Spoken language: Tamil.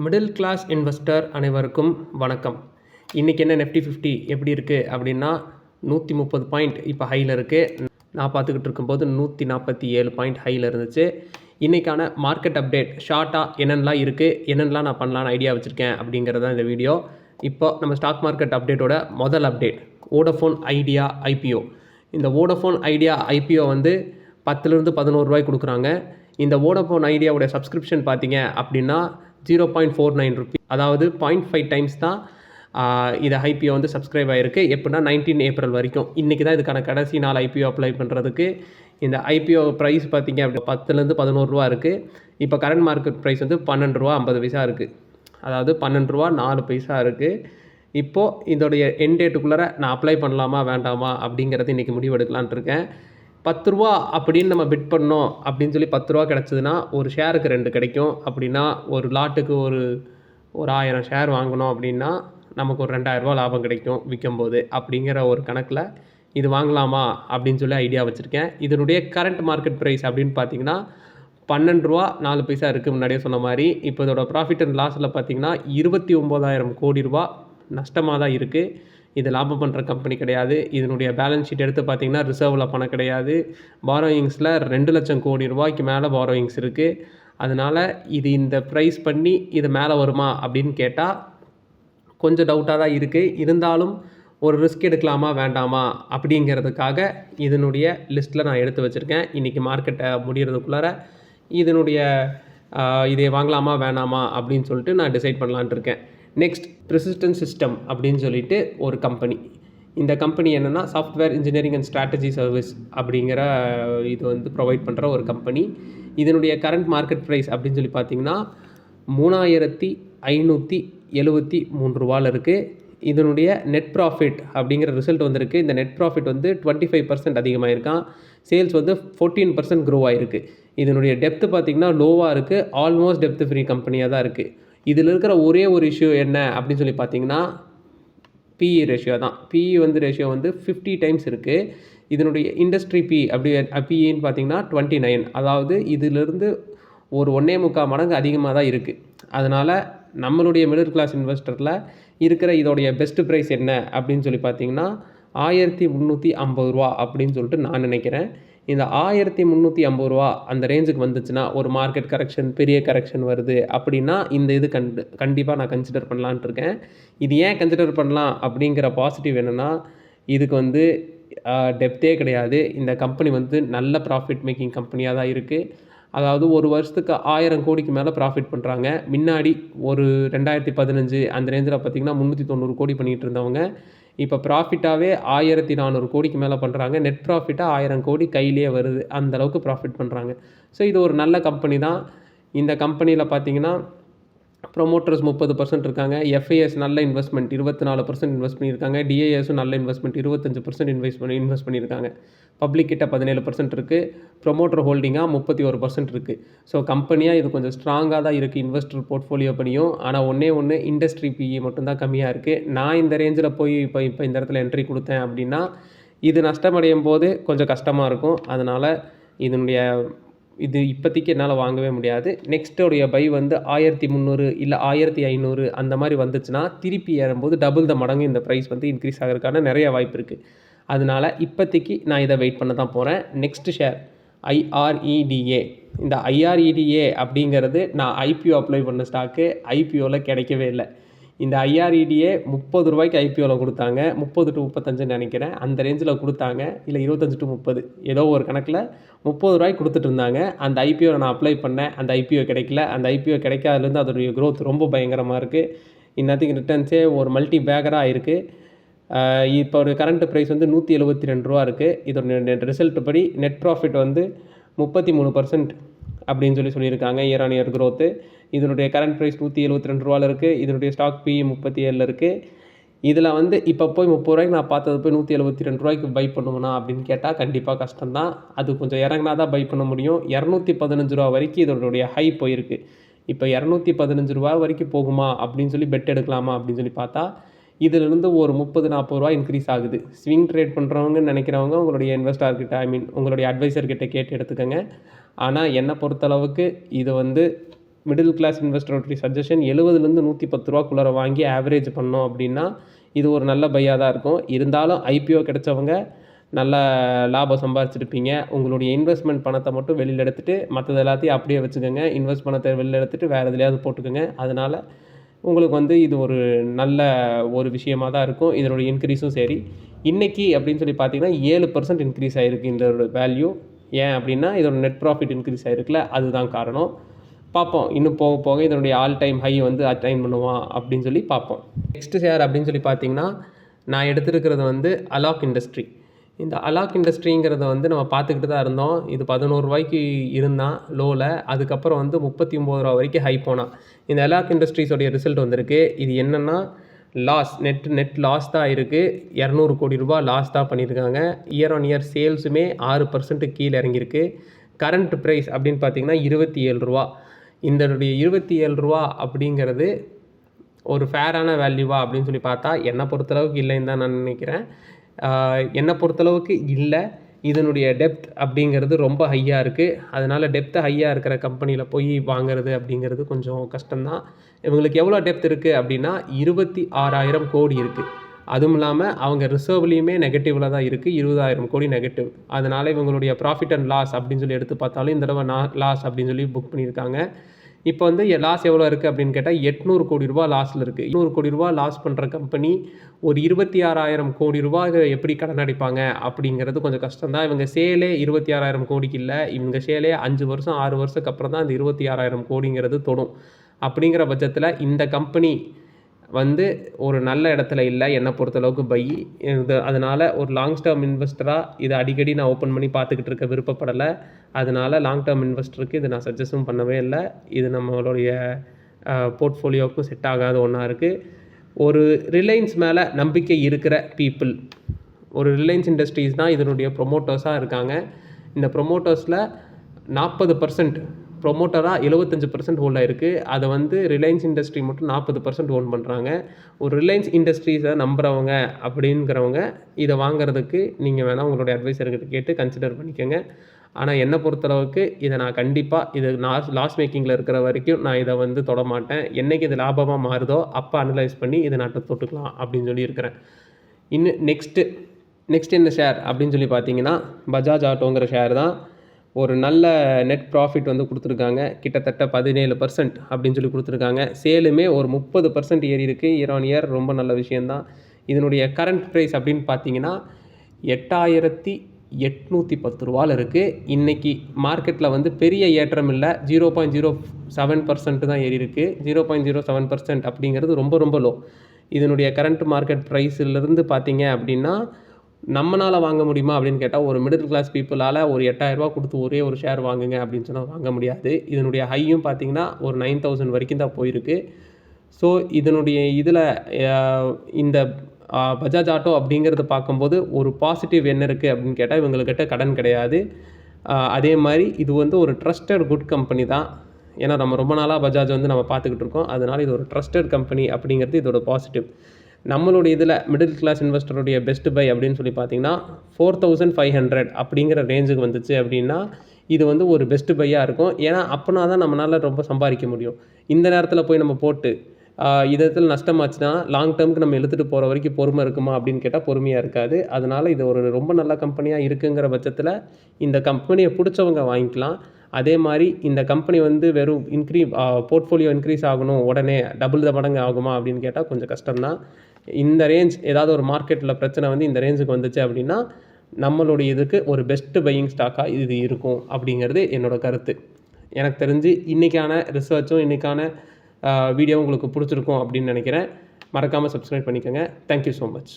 மிடில் கிளாஸ் இன்வெஸ்டர் அனைவருக்கும் வணக்கம். இன்றைக்கி என்ன நிஃப்டி 50 எப்படி இருக்குது அப்படின்னா 130 பாயிண்ட் இப்போ ஹையில் இருக்குது. நான் பார்த்துக்கிட்டு இருக்கும்போது 147 பாயிண்ட் ஹையில் இருந்துச்சு. இன்றைக்கான மார்க்கெட் அப்டேட் ஷார்ட்டாக என்னென்னலாம் இருக்குது, என்னென்னலாம் நான் பண்ணலான்னு ஐடியா வச்சுருக்கேன் அப்படிங்கிறது தான் இந்த வீடியோ. இப்போ நம்ம ஸ்டாக் மார்க்கெட் அப்டேட்டோட முதல் அப்டேட் வோடஃபோன் ஐடியா ஐபிஓ. இந்த வோடஃபோன் ஐடியா ஐபிஓ வந்து 10லேருந்து 11 ரூபாய் கொடுக்குறாங்க. இந்த வோடஃபோன் ஐடியாவுடைய சப்ஸ்கிரிப்ஷன் பார்த்தீங்க அப்படின்னா 0.49 ருபீஸ், அதாவது 0.5 டைம்ஸ் தான் இது ஐபிஓ வந்து சப்ஸ்கிரைப் ஆகிருக்கு. எப்படின்னா 19 ஏப்ரல் வரைக்கும். இன்றைக்கி தான் இதுக்கான கடைசி நாள் ஐபிஓ அப்ளை பண்ணுறதுக்கு. இந்த ஐபிஓ ப்ரைஸ் பார்த்தீங்க அப்படி 10லேருந்து 11 ரூபா இருக்குது. இப்போ கரண்ட் மார்க்கெட் ப்ரைஸ் வந்து 12 ரூபா 50 பைசா இருக்குது. அதாவது 12 ரூபா 4 பைசா இருக்குது. இப்போது இதோடைய எண்ட் டேட்டுக்குள்ளே நான் அப்ளை பண்ணலாமா வேண்டாமா அப்படிங்கிறது இன்றைக்கி முடிவெடுக்கலான்ட்டு இருக்கேன். 10 ரூபா அப்படின்னு நம்ம பிட் பண்ணோம் அப்படின்னு சொல்லி 10 ரூபா கிடச்சிதுன்னா ஒரு ஷேருக்கு 2 கிடைக்கும். அப்படின்னா ஒரு லாட்டுக்கு ஒரு 1000 ஷேர் வாங்கினோம் அப்படின்னா நமக்கு ஒரு 2000 ரூபா லாபம் கிடைக்கும் விற்கும்போது. அப்படிங்கிற ஒரு கணக்கில் இது வாங்கலாமா அப்படின்னு சொல்லி ஐடியா வச்சுருக்கேன். இதனுடைய கரண்ட் மார்க்கெட் ப்ரைஸ் அப்படின்னு பார்த்தீங்கன்னா 12 ரூபா 4 பைசா இருக்குது. முன்னாடியே சொன்ன மாதிரி இப்போ இதோட ப்ராஃபிட் அண்ட் லாஸில் பார்த்தீங்கன்னா 29,000 கோடி ரூபா நஷ்டமாக தான் இருக்குது. இது லாபம் பண்ணுற கம்பெனி கிடையாது. இதனுடைய பேலன்ஸ் ஷீட் எடுத்து பார்த்திங்கன்னா ரிசர்வில் பணம் கிடையாது. பாரோயிங்ஸில் 2 லட்சம் கோடி ரூபாய்க்கு மேலே பாரோயிங்ஸ் இருக்குது. அதனால் இது இந்த ப்ரைஸ் பண்ணி இது மேலே வருமா அப்படின்னு கேட்டால் கொஞ்சம் டவுட்டாக தான் இருக்குது. இருந்தாலும் ஒரு ரிஸ்க் எடுக்கலாமா வேண்டாமா அப்படிங்கிறதுக்காக இதனுடைய லிஸ்ட்டில் நான் எடுத்து வச்சுருக்கேன். இன்றைக்கி மார்க்கெட்டை முடிகிறதுக்குள்ளார இதனுடைய இதை வாங்கலாமா வேணாமா அப்படின்னு சொல்லிட்டு நான் டிசைட் பண்ணலான்ட்டு இருக்கேன். நெக்ஸ்ட் ப்ரிசிஸ்டன்ட் சிஸ்டம் அப்படின்னு சொல்லிட்டு ஒரு கம்பெனி. இந்த கம்பெனி என்னென்னா software engineering and strategy service அப்படிங்கிற இது வந்து ப்ரொவைட் பண்ணுற ஒரு கம்பெனி. இதனுடைய கரண்ட் மார்க்கெட் ப்ரைஸ் அப்படின்னு சொல்லி பார்த்தீங்கன்னா 3573 ரூபாவில் இருக்குது. இதனுடைய நெட் ப்ராஃபிட் அப்படிங்கிற ரிசல்ட் வந்திருக்கு. இந்த நெட் ப்ராஃபிட் வந்து 25% அதிகமாக இருக்கான். சேல்ஸ் வந்து 14% க்ரோ ஆகிருக்கு. இதனுடைய டெப்த்து பார்த்திங்கன்னா லோவாக இருக்குது. ஆல்மோஸ்ட் டெப்த்து ஃப்ரீ கம்பெனியாக தான் இருக்குது. இதில் இருக்கிற ஒரே ஒரு இஷ்யூ என்ன அப்படின்னு சொல்லி பார்த்தீங்கன்னா பிஇ ரேஷியோ தான். பிஇ வந்து ரேஷியோ வந்து 50 டைம்ஸ் இருக்குது. இதனுடைய இண்டஸ்ட்ரி பிஇன்னு பார்த்தீங்கன்னா 29. அதாவது இதிலிருந்து ஒரு 1.25 மடங்கு அதிகமாக தான் இருக்குது. அதனால் நம்மளுடைய மிடில் கிளாஸ் இன்வெஸ்டரில் இருக்கிற இதோடைய பெஸ்ட் ப்ரைஸ் என்ன அப்படின்னு சொல்லி பார்த்தீங்கன்னா 1350 ரூபா அப்படின்னு சொல்லிட்டு நான் நினைக்கிறேன். இந்த 1350 ரூபா அந்த ரேஞ்சுக்கு வந்துச்சுன்னா ஒரு மார்க்கெட் கரெக்ஷன் பெரிய கரெக்ஷன் வருது அப்படின்னா இந்த இது கண்டிப்பாக நான் கன்சிடர் பண்ணலான்ட்டு இருக்கேன். இது ஏன் கன்சிடர் பண்ணலாம் அப்படிங்கிற பாசிட்டிவ் என்னென்னா இதுக்கு வந்து டெப்த்தே கிடையாது. இந்த கம்பெனி வந்து நல்ல ப்ராஃபிட் மேக்கிங் கம்பெனியாக தான் இருக்குது. அதாவது ஒரு வருஷத்துக்கு 1000 கோடிக்கு மேலே ப்ராஃபிட் பண்ணுறாங்க. முன்னாடி ஒரு 2015 அந்த ரேஞ்சில் பார்த்திங்கன்னா 390 கோடி பண்ணிகிட்டு இருந்தவங்க இப்போ ப்ராஃபிட்டாகவே 1400 கோடிக்கு மேலே பண்ணுறாங்க. நெட் ப்ராஃபிட்டாக 1000 கோடி கையிலே வருது. அந்தளவுக்கு ப்ராஃபிட் பண்ணுறாங்க. ஸோ இது ஒரு நல்ல கம்பெனி தான். இந்த கம்பெனியில் பார்த்தீங்கன்னா ப்ரொமோட்டர்ஸ் 30% இருக்காங்க. எஃப்ஐஎஸ் நல்ல இன்வெஸ்ட்மெண்ட் 24% இன்வெஸ்ட் பண்ணியிருக்காங்க. டிஐஎஸும் நல்ல இன்வெஸ்ட்மெண்ட் 25% இன்வெஸ்ட் பண்ணியிருக்காங்க. பப்ளிக் கிட்ட 17% இருக்குது. ப்ரொமோட்டர் ஹோல்டிங்காக 31% இருக்குது. ஸோ கம்பெனியாக இது கொஞ்சம் ஸ்ட்ராங்காக தான் இருக்குது இன்வெஸ்டர் போர்ட்ஃபோலியோ பண்ணியும். ஆனால் ஒன்று இண்டஸ்ட்ரி பிஇ மட்டும்தான் கம்மியாக இருக்குது. நான் இந்த ரேஞ்சில் போய் இப்போ இந்த இடத்துல என்ட்ரி கொடுத்தேன் அப்படின்னா இது நஷ்டமடையும் போது கொஞ்சம் கஷ்டமாக இருக்கும். அதனால் இது இப்போதைக்கு என்னால் வாங்கவே முடியாது. நெக்ஸ்ட்டோடைய பை வந்து 1300 இல்லை 1500 அந்த மாதிரி வந்துச்சுன்னா திருப்பி ஏறும்போது டபுள் த மடங்கு இந்த ப்ரைஸ் வந்து இன்க்ரீஸ் ஆகிறதுக்கான நிறைய வாய்ப்பு இருக்குது. அதனால் இப்போதைக்கு நான் இதை வெயிட் பண்ண தான் போகிறேன். Next share IREDA. இந்த ஐஆர்இடிஏ அப்படிங்கிறது நான் ஐபிஓ அப்ளை பண்ண ஸ்டாக்கு ஐபிஓவில் கிடைக்கவே இல்லை. இந்த ஐஆர்இடிஏ 30 ரூபாய்க்கு ஐபிஓவில் கொடுத்தாங்க. 30 to 35 நினைக்கிறேன் அந்த ரேஞ்சில் கொடுத்தாங்க. இல்லை 25 to 30 ஏதோ ஒரு கணக்கில் 30 ரூபாய்க்கு கொடுத்துட்டு இருந்தாங்க. அந்த ஐபிஓவில் நான் அப்ளை பண்ணேன். அந்த ஐபிஓ கிடைக்கல. அந்த ஐபிஓ கிடைக்காதுலேருந்து அதோடைய க்ரோத் ரொம்ப பயங்கரமாக இருக்குது. இன்னத்துக்கு ரிட்டர்ன்ஸே ஒரு மல்டி பேக்கராக ஆயிருக்கு. இப்போ ஒரு கரண்ட் ப்ரைஸ் வந்து 172 ரூபா இருக்குது. இதோட ரிசல்ட் படி நெட் ப்ராஃபிட் வந்து 33% அப்படின்னு சொல்லியிருக்காங்க இயர் ஆன் இயர் க்ரோத்து. இதனுடைய கரண்ட் ப்ரைஸ் 172 ரூபாவில் இருக்குது. இதனுடைய ஸ்டாக் பிஇ 37 இருக்குது. இதில் வந்து இப்போ போய் 30 ரூபாய்க்கு நான் பார்த்தது போய் 172 ரூபாய்க்கு பை பண்ணுவேனா அப்படின்னு கேட்டால் கண்டிப்பாக கஷ்டம்தான். அது கொஞ்சம் இறங்கினா தான் பை பண்ண முடியும். 215 ரூபா வரைக்கும் இதனுடைய ஹை போயிருக்கு. இப்போ 215 ரூபா வரைக்கும் போகுமா அப்படின்னு சொல்லி பெட் எடுக்கலாமா அப்படின்னு சொல்லி பார்த்தா இதிலிருந்து ஒரு 30-40 ரூபா இன்க்ரீஸ் ஆகுது. ஸ்விங் ட்ரேட் பண்ணுறவங்கன்னு நினைக்கிறவங்க உங்களுடைய உங்களுடைய அட்வைசர்கிட்ட கேட்டு எடுத்துக்கோங்க. ஆனால் என்னை பொறுத்தளவுக்கு இது வந்து மிடில் கிளாஸ் இன்வெஸ்டரோடைய சஜஷன் 70லேருந்து 110 ரூபாக்குள்ளார வாங்கி ஆவரேஜ் பண்ணோம் அப்படின்னா இது ஒரு நல்ல பையாக தான் இருக்கும். இருந்தாலும் ஐபிஓ கிடைச்சவங்க நல்ல லாபம் சம்பாதிச்சிருப்பீங்க. உங்களுடைய இன்வெஸ்ட்மெண்ட் பணத்தை மட்டும் வெளியில் எடுத்துகிட்டு மற்றது எல்லாத்தையும் அப்படியே வச்சுக்கோங்க. இன்வெஸ்ட் பணத்தை வெளியில் எடுத்துகிட்டு வேறு எதுலையாவது போட்டுக்கோங்க. அதனால் உங்களுக்கு இது ஒரு நல்ல ஒரு விஷயமாக தான் இருக்கும். இதனுடைய இன்க்ரீஸும் சரி இன்றைக்கி அப்படின்னு சொல்லி பார்த்தீங்கன்னா 7% இன்க்ரீஸ் ஆகிருக்கு இதோட வேல்யூ. ஏன் அப்படின்னா இதோட நெட் ப்ராஃபிட் இன்க்ரீஸ் ஆகிருக்குல்ல, அதுதான் காரணம். பார்ப்போம் இன்னும் போக போக இதனுடைய ஆல் டைம் ஹை அட்டைன் பண்ணுவான் அப்படின்னு சொல்லி பார்ப்போம். நெக்ஸ்ட்டு ஷேர் அப்படின்னு சொல்லி பார்த்தீங்கன்னா நான் எடுத்துருக்கிறது அலாக் இண்டஸ்ட்ரி. இந்த அலாக் இண்டஸ்ட்ரிங்கிறத நம்ம பார்த்துக்கிட்டு தான் இருந்தோம். இது 11 ரூபாய்க்கு இருந்தான் லோவில், அதுக்கப்புறம் 39 ரூபா வரைக்கும் ஹை போனான். இந்த அலாக் இண்டஸ்ட்ரீஸோடைய ரிசல்ட் வந்திருக்கு. இது என்னென்னா லாஸ் நெட் லாஸ் தான் இருக்குது. 200 கோடி ரூபா லாஸ் தான் பண்ணியிருக்காங்க. இயர் ஆன் இயர் சேல்ஸுமே 6% கீழே இறங்கியிருக்கு. கரண்ட் ப்ரைஸ் அப்படின்னு பார்த்தீங்கன்னா 27 ரூபா. இதனுடைய 27 ரூபா அப்படிங்கிறது ஒரு ஃபேரான வேல்யூவா அப்படின்னு சொல்லி பார்த்தா என்னை பொறுத்தளவுக்கு இல்லைன்னு தான் நான் நினைக்கிறேன். என்னை பொறுத்தளவுக்கு இல்லை. இதனுடைய டெப்த் அப்படிங்கிறது ரொம்ப ஹையாக இருக்குது. அதனால் டெப்த்து ஹையாக இருக்கிற கம்பெனியில் போய் வாங்கிறது அப்படிங்கிறது கொஞ்சம் கஷ்டம்தான். இவங்களுக்கு எவ்வளோ டெப்த் இருக்குது அப்படின்னா 26,000 கோடி இருக்குது. அதுவும் இல்லாமல் அவங்க ரிசர்வ்லேயுமே நெகட்டிவில் தான் இருக்குது, 20,000 கோடி நெகட்டிவ். அதனால் இவங்களுடைய ப்ராஃபிட் அண்ட் லாஸ் அப்படின்னு சொல்லி எடுத்து பார்த்தாலும் இந்த தடவை லாஸ் அப்படின்னு சொல்லி புக் பண்ணியிருக்காங்க. இப்போ லாஸ் எவ்வளோ இருக்குது அப்படின்னு கேட்டால் 800 கோடி ரூபா லாஸில் இருக்குது. 200 கோடி ரூபா லாஸ் பண்ணுற கம்பெனி ஒரு 26,000 கோடி ரூபா எப்படி கடன் அடைப்பாங்க அப்படிங்கிறது கொஞ்சம் கஷ்டம் தான். இவங்க சேலே 26,000 கோடிக்கு இல்லை. இவங்க சேலே 5 வருஷம் 6 வருஷத்துக்கு அப்புறம் தான் அந்த 26,000 கோடிங்கிறது தொடும். அப்படிங்கிற பட்சத்தில் இந்த கம்பெனி ஒரு நல்ல இடத்துல இல்லை என்னை பொறுத்தளவுக்கு பை இது. அதனால் ஒரு லாங் டேர்ம் இன்வெஸ்டராக இதை அடிக்கடி நான் ஓப்பன் பண்ணி பார்த்துக்கிட்டு இருக்க விருப்பப்படலை. அதனால் லாங் டேர்ம் இன்வெஸ்டருக்கு இதை நான் சஜஸ்டும் பண்ணவே இல்லை. இது நம்மளுடைய போர்ட்ஃபோலியோவுக்கும் செட் ஆகாத ஒன்றா இருக்குது. ஒரு ரிலையன்ஸ் மேலே நம்பிக்கை இருக்கிற பீப்புள், ஒரு ரிலையன்ஸ் இண்டஸ்ட்ரீஸ் தான் இதனுடைய ப்ரொமோட்டர்ஸாக இருக்காங்க. இந்த ப்ரொமோட்டர்ஸில் 40% ப்ரொமோட்டராக 75% ஹோல்ட் ஆகிருக்கு. அதை ரிலையன்ஸ் இண்டஸ்ட்ரி மட்டும் 40% ஓன் பண்ணுறாங்க. ஒரு ரிலையன்ஸ் இண்டஸ்ட்ரீஸை நம்புகிறவங்க அப்படிங்கிறவங்க இதை வாங்குறதுக்கு நீங்கள் வேணால் உங்களுடைய அட்வைசர்கிட்ட கேட்டு கன்சிடர் பண்ணிக்கோங்க. ஆனால் என்னை பொறுத்தளவுக்கு இதை நான் கண்டிப்பாக இது லாஸ் மேக்கிங்கில் இருக்கிற வரைக்கும் நான் இதை தொட மாட்டேன். என்றைக்கு இது லாபமாக மாறுதோ அப்போ அனலைஸ் பண்ணி இதை நான் தொட்டுக்கலாம் அப்படின்னு சொல்லி இருக்கிறேன். இன்னும் நெக்ஸ்ட் என்ன ஷேர் அப்படின்னு சொல்லி பார்த்தீங்கன்னா பஜாஜ் ஆட்டோங்கிற ஷேர் தான். ஒரு நல்ல நெட் ப்ராஃபிட் கொடுத்துருக்காங்க. கிட்டத்தட்ட 17% அப்படின்னு சொல்லி கொடுத்துருக்காங்க. சேலுமே ஒரு 30% ஏறி இருக்குது இயர் ஆன் இயர். ரொம்ப நல்ல விஷயந்தான். இதனுடைய கரண்ட் ப்ரைஸ் அப்படின்னு பார்த்தீங்கன்னா 8,810 ரூபாவில் இருக்குது. இன்றைக்கி மார்க்கெட்டில் பெரிய ஏற்றம் இல்லை. 0.07% தான் ஏறி இருக்குது. 0.07% அப்படிங்கிறது ரொம்ப ரொம்ப லோ. இதனுடைய கரண்ட் மார்க்கெட் ப்ரைஸிலிருந்து பார்த்தீங்க அப்படின்னா நம்மளால் வாங்க முடியுமா அப்படின்னு கேட்டால் ஒரு மிடில் கிளாஸ் பீப்புளால் ஒரு 8,000 ரூபா கொடுத்து ஒரே ஒரு ஷேர் வாங்குங்க அப்படின்னு சொன்னால் வாங்க முடியாது. இதனுடைய ஹையும் பார்த்திங்கன்னா ஒரு 9,000 வரைக்கும் தான் போயிருக்கு. ஸோ இதனுடைய இந்த பஜாஜ் ஆட்டோ அப்படிங்கிறத பார்க்கும்போது ஒரு பாசிட்டிவ் என்ன இருக்குது அப்படின்னு கேட்டால் இவங்கக்கிட்ட கடன் கிடையாது. அதே மாதிரி இது ஒரு ட்ரஸ்டட் குட் கம்பெனி தான். ஏன்னா நம்ம ரொம்ப நாளாக பஜாஜ் நம்ம பார்த்துக்கிட்டு இருக்கோம். அதனால் இது ஒரு ட்ரஸ்டட் கம்பெனி அப்படிங்கிறது இதோட பாசிட்டிவ். நம்மளுடைய இதில் மிடில் கிளாஸ் இன்வெஸ்டருடைய பெஸ்ட் பை அப்படின்னு சொல்லி பார்த்தீங்கன்னா 4,500 அப்படிங்கிற ரேஞ்சுக்கு வந்துச்சு அப்படின்னா இது ஒரு பெஸ்ட் பையாக இருக்கும். ஏன்னா அப்போனா தான் நம்மளால் ரொம்ப சம்பாதிக்க முடியும். இந்த நேரத்தில் போய் நம்ம போட்டு இதில் நஷ்டமாச்சுன்னா லாங் டேர்முக்கு நம்ம எடுத்துகிட்டு போகிற வரைக்கும் பொறுமை இருக்குமா அப்படின்னு கேட்டால் பொறுமையாக இருக்காது. அதனால் இது ஒரு ரொம்ப நல்ல கம்பெனியாக இருக்குங்கிற பட்சத்தில் இந்த கம்பெனியை பிடிச்சவங்க வாங்கிக்கலாம். அதே மாதிரி இந்த கம்பெனி வெறும் போர்ட்ஃபோலியோ இன்க்ரீஸ் ஆகணும் உடனே டபுள் மடங்கு ஆகுமா அப்படின்னு கேட்டால் கொஞ்சம் கஷ்டம்தான். இந்த ரேஞ்ச் ஏதாவது ஒரு மார்க்கெட்டில் பிரச்சனை இந்த ரேஞ்சுக்கு வந்துச்சு அப்படின்னா நம்மளுடைய இதுக்கு ஒரு பெஸ்ட்டு பையிங் ஸ்டாக்காக இது இருக்கும் அப்படிங்கிறது என்னோடய கருத்து. எனக்கு தெரிஞ்சு இன்றைக்கான ரிசர்ச்சும் இன்றைக்கான வீடியோ உங்களுக்கு பிடிச்சிருக்கும் அப்படின்னு நினைக்கிறேன். மறக்காமல் சப்ஸ்கிரைப் பண்ணிக்கோங்க. Thank you so much.